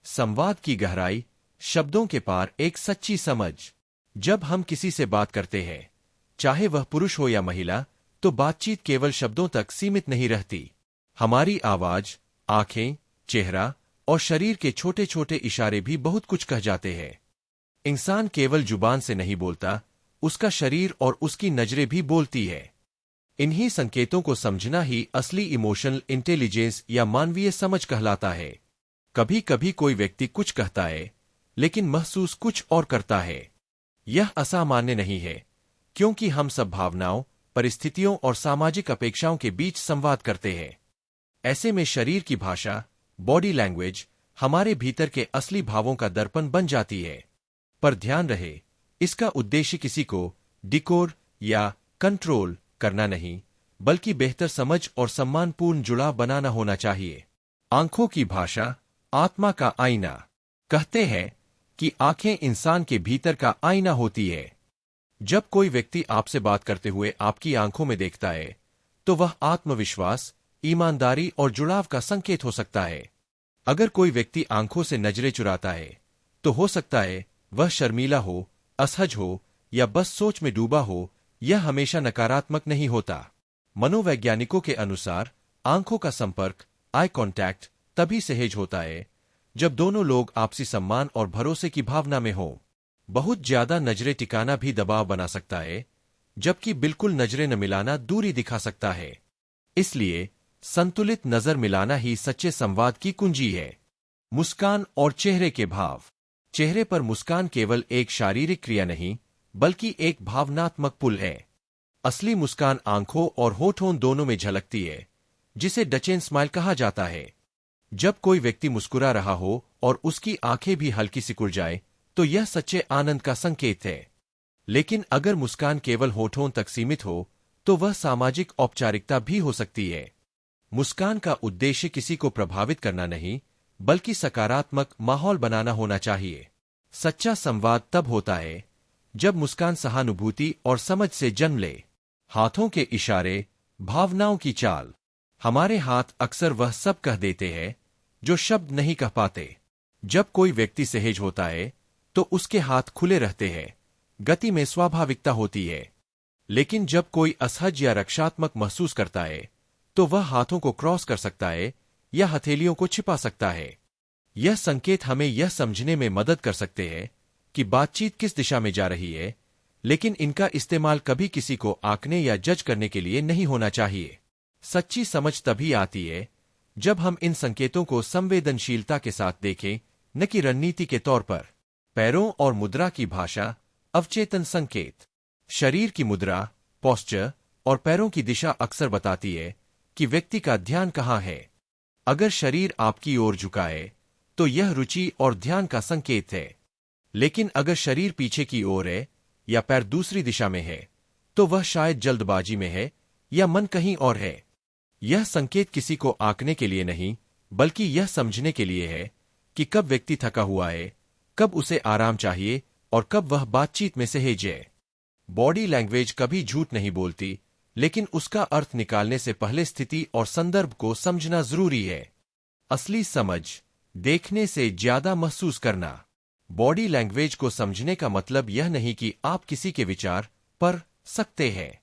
संवाद की गहराई, शब्दों के पार एक सच्ची समझ। जब हम किसी से बात करते हैं, चाहे वह पुरुष हो या महिला, तो बातचीत केवल शब्दों तक सीमित नहीं रहती। हमारी आवाज, आंखें, चेहरा और शरीर के छोटे छोटे इशारे भी बहुत कुछ कह जाते हैं। इंसान केवल जुबान से नहीं बोलता, उसका शरीर और उसकी नजरें भी बोलती है। इन्हीं संकेतों को समझना ही असली इमोशनल इंटेलिजेंस या मानवीय समझ कहलाता है। कभी कभी कोई व्यक्ति कुछ कहता है, लेकिन महसूस कुछ और करता है। यह असामान्य नहीं है, क्योंकि हम सब भावनाओं, परिस्थितियों और सामाजिक अपेक्षाओं के बीच संवाद करते हैं। ऐसे में शरीर की भाषा, बॉडी लैंग्वेज, हमारे भीतर के असली भावों का दर्पण बन जाती है। पर ध्यान रहे, इसका उद्देश्य किसी को डिकोड या कंट्रोल करना नहीं, बल्कि बेहतर समझ और सम्मानपूर्ण जुड़ाव बनाना होना चाहिए। आंखों की भाषा, आत्मा का आईना। कहते हैं कि आंखें इंसान के भीतर का आईना होती है। जब कोई व्यक्ति आपसे बात करते हुए आपकी आंखों में देखता है, तो वह आत्मविश्वास, ईमानदारी और जुड़ाव का संकेत हो सकता है। अगर कोई व्यक्ति आंखों से नजरें चुराता है, तो हो सकता है वह शर्मीला हो, असहज हो या बस सोच में डूबा हो। यह हमेशा नकारात्मक नहीं होता। मनोवैज्ञानिकों के अनुसार आंखों का संपर्क, आई कॉन्टैक्ट, तभी सहज होता है जब दोनों लोग आपसी सम्मान और भरोसे की भावना में हों। बहुत ज्यादा नजरें टिकाना भी दबाव बना सकता है, जबकि बिल्कुल नजरें न मिलाना दूरी दिखा सकता है। इसलिए संतुलित नजर मिलाना ही सच्चे संवाद की कुंजी है। मुस्कान और चेहरे के भाव। चेहरे पर मुस्कान केवल एक शारीरिक क्रिया नहीं, बल्कि एक भावनात्मक पुल है। असली मुस्कान आंखों और होठों दोनों में झलकती है, जिसे डचेन स्माइल कहा जाता है। जब कोई व्यक्ति मुस्कुरा रहा हो और उसकी आंखें भी हल्की सिकुड़ जाए, तो यह सच्चे आनंद का संकेत है। लेकिन अगर मुस्कान केवल होठों तक सीमित हो, तो वह सामाजिक औपचारिकता भी हो सकती है। मुस्कान का उद्देश्य किसी को प्रभावित करना नहीं, बल्कि सकारात्मक माहौल बनाना होना चाहिए। सच्चा संवाद तब होता है जब मुस्कान सहानुभूति और समझ से जन्म ले। हाथों के इशारे, भावनाओं की चाल। हमारे हाथ अक्सर वह सब कह देते हैं जो शब्द नहीं कह पाते। जब कोई व्यक्ति सहज होता है, तो उसके हाथ खुले रहते हैं, गति में स्वाभाविकता होती है। लेकिन जब कोई असहज या रक्षात्मक महसूस करता है, तो वह हाथों को क्रॉस कर सकता है या हथेलियों को छिपा सकता है। यह संकेत हमें यह समझने में मदद कर सकते हैं कि बातचीत किस दिशा में जा रही है, लेकिन इनका इस्तेमाल कभी किसी को आंकने या जज करने के लिए नहीं होना चाहिए। सच्ची समझ तभी आती है जब हम इन संकेतों को संवेदनशीलता के साथ देखें, न कि रणनीति के तौर पर। पैरों और मुद्रा की भाषा, अवचेतन संकेत। शरीर की मुद्रा, पोस्चर और पैरों की दिशा अक्सर बताती है कि व्यक्ति का ध्यान कहाँ है। अगर शरीर आपकी ओर झुका है, तो यह रुचि और ध्यान का संकेत है। लेकिन अगर शरीर पीछे की ओर है या पैर दूसरी दिशा में है, तो वह शायद जल्दबाजी में है या मन कहीं और है। यह संकेत किसी को आंकने के लिए नहीं, बल्कि यह समझने के लिए है कि कब व्यक्ति थका हुआ है, कब उसे आराम चाहिए और कब वह बातचीत में सहज है। बॉडी लैंग्वेज कभी झूठ नहीं बोलती, लेकिन उसका अर्थ निकालने से पहले स्थिति और संदर्भ को समझना जरूरी है। असली समझ देखने से ज्यादा महसूस करना। बॉडी लैंग्वेज को समझने का मतलब यह नहीं कि आप किसी के विचार पढ़ सकते हैं।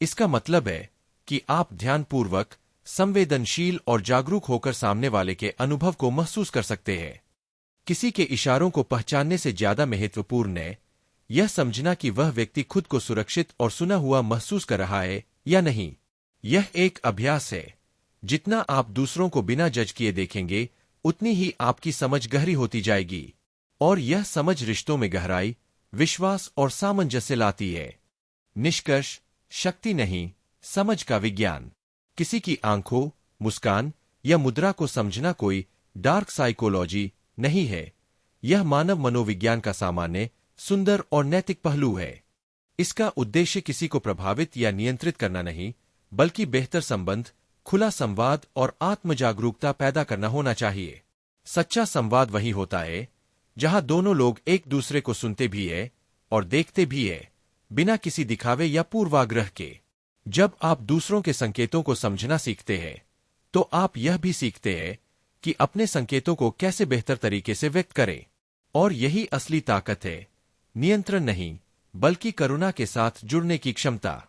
इसका मतलब है कि आप ध्यानपूर्वक, संवेदनशील और जागरूक होकर सामने वाले के अनुभव को महसूस कर सकते हैं। किसी के इशारों को पहचानने से ज्यादा महत्वपूर्ण है यह समझना कि वह व्यक्ति खुद को सुरक्षित और सुना हुआ महसूस कर रहा है या नहीं। यह एक अभ्यास है। जितना आप दूसरों को बिना जज किए देखेंगे, उतनी ही आपकी समझ गहरी होती जाएगी, और यह समझ रिश्तों में गहराई, विश्वास और सामंजस्य लाती है। निष्कर्ष, शक्ति नहीं, समझ का विज्ञान। किसी की आंखों, मुस्कान या मुद्रा को समझना कोई डार्क साइकोलॉजी नहीं है। यह मानव मनोविज्ञान का सामान्य, सुंदर और नैतिक पहलू है। इसका उद्देश्य किसी को प्रभावित या नियंत्रित करना नहीं, बल्कि बेहतर संबंध, खुला संवाद और आत्मजागरूकता पैदा करना होना चाहिए। सच्चा संवाद वही होता है जहां दोनों लोग एक दूसरे को सुनते भी है और देखते भी है, बिना किसी दिखावे या पूर्वाग्रह के। जब आप दूसरों के संकेतों को समझना सीखते हैं, तो आप यह भी सीखते हैं कि अपने संकेतों को कैसे बेहतर तरीके से व्यक्त करें। और यही असली ताकत है, नियंत्रण नहीं, बल्कि करुणा के साथ जुड़ने की क्षमता।